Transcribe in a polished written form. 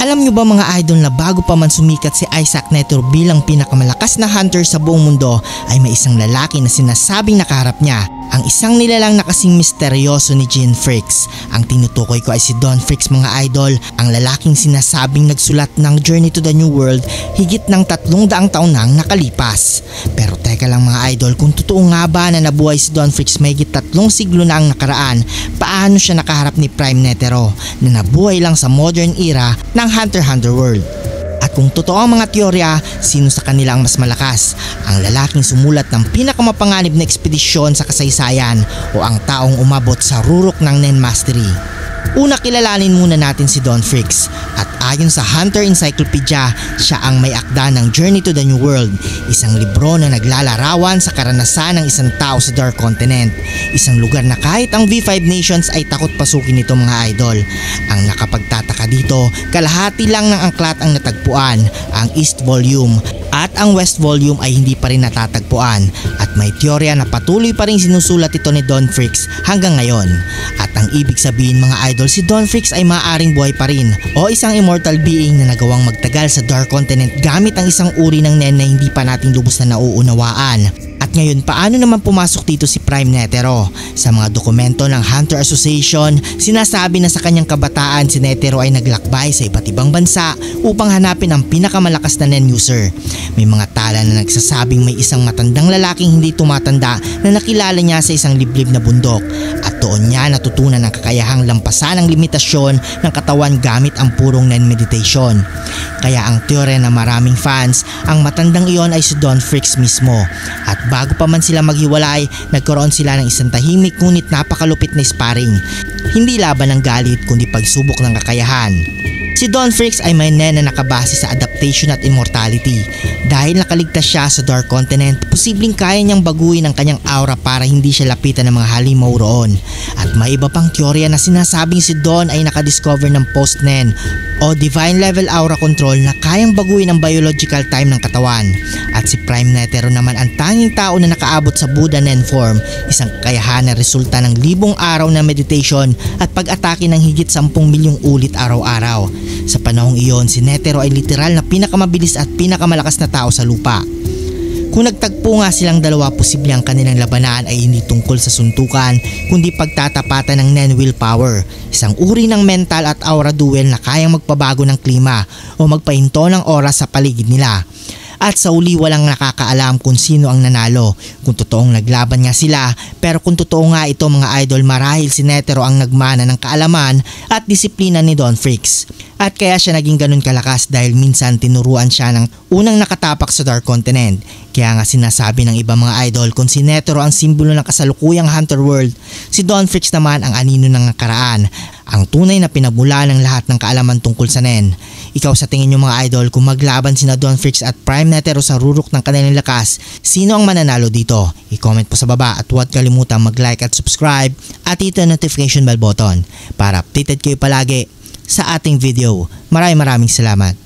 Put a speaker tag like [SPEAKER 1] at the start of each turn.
[SPEAKER 1] Alam nyo ba mga idol na bago pa man sumikat si Isaac Netero bilang pinakamalakas na hunter sa buong mundo ay may isang lalaki na sinasabing nakaharap niya, ang isang nilalang na kasing misteryoso ni Gene Freaks. Ang tinutukoy ko ay si Don Freaks mga idol, ang lalaking sinasabing nagsulat ng Journey to the New World higit ng 300 taon nang nakalipas. Pero teka lang mga idol, kung totoo nga ba na nabuhay si Don Freaks mahigit 3 siglo na ang nakaraan, paano siya nakaharap ni Prime Netero na nabuhay lang sa modern era ng Hunter x Hunter world? At kung totoo ang mga teorya, sino sa kanila ang mas malakas? Ang lalaking sumulat ng pinakamapanganib na ekspedisyon sa kasaysayan o ang taong umabot sa rurok ng Nen Mastery? Una, kilalanin muna natin si Don Freaks, at ayon sa Hunter Encyclopedia, siya ang may akda ng Journey to the New World, isang libro na naglalarawan sa karanasan ng isang tao sa Dark Continent, isang lugar na kahit ang V5 Nations ay takot pasukin nito mga idol. Ang nakapagtataka dito, kalahati lang ng angklat ang natagpuan, ang East Volume, at ang West Volume ay hindi pa rin natatagpuan, at may teorya na patuloy pa rin sinusulat ito ni Don Freaks hanggang ngayon. At ang ibig sabihin mga idol, si Don Freaks ay maaaring buhay pa rin o isang immortal being na nagawang magtagal sa Dark Continent gamit ang isang uri ng Nen na hindi pa natin lubos na nauunawaan. At ngayon, paano naman pumasok dito si Prime Netero? Sa mga dokumento ng Hunter Association, sinasabi na sa kanyang kabataan si Netero ay naglakbay sa iba't ibang bansa upang hanapin ang pinakamalakas na Nen user. May mga tala na nagsasabing may isang matandang lalaking hindi tumatanda na nakilala niya sa isang liblib na bundok, at doon niya natutunan ang kakayahang lampasan ang limitasyon ng katawan gamit ang purong Nen meditation. Kaya ang teorya na maraming fans, ang matandang iyon ay si Don Freaks mismo. At bago pa man sila maghiwalay, nagkaroon sila ng isang tahimik ngunit napakalupit na sparring. Hindi laban ng galit kundi pagsubok ng kakayahan. Si Don Freaks ay may Nen na nakabase sa adaptation at immortality. Dahil nakaligtas siya sa Dark Continent, posibleng kaya niyang baguhin ang kanyang aura para hindi siya lapitan ng mga halimaw roon. At may iba pang teorya na sinasabing si Don ay nakadiscover ng post-Nen o divine level aura control na kayang baguhin ang biological time ng katawan. At si Prime Netero naman ang tanging tao na nakaabot sa Buddha Nen form, isang kakayahan na resulta ng libong araw na meditation at pag-atake ng higit 10 milyong ulit araw-araw. Sa panahong iyon, si Netero ay literal na pinakamabilis at pinakamalakas na tao sa lupa. Kung nagtagpo nga silang dalawa, posible ang kanilang labanan ay hindi tungkol sa suntukan kundi pagtatapatan ng Nen willpower, isang uri ng mental at aura duel na kayang magpabago ng klima o magpahinto ng oras sa paligid nila. At sa uli, walang nakakaalam kung sino ang nanalo, kung totoong naglaban nga sila, pero kung totoo nga ito mga idol, marahil si Netero ang nagmana ng kaalaman at disiplina ni Don Freaks. At kaya siya naging ganun kalakas dahil minsan tinuruan siya ng unang nakatapak sa Dark Continent. Kaya nga sinasabi ng iba mga idol, kung si Netero ang simbolo ng kasalukuyang Hunter World, si Don Freaks naman ang anino ng nakaraan, ang tunay na pinagmula ng lahat ng kaalaman tungkol sa Nen. Ikaw sa tingin nyo mga idol, kung maglaban sina Don Freaks at Prime Netero sa rurok ng kanilang lakas, sino ang mananalo dito? I-comment po sa baba at huwag kalimutang mag-like at subscribe at hit the notification bell button para updated kayo palagi sa ating video. Maraming salamat.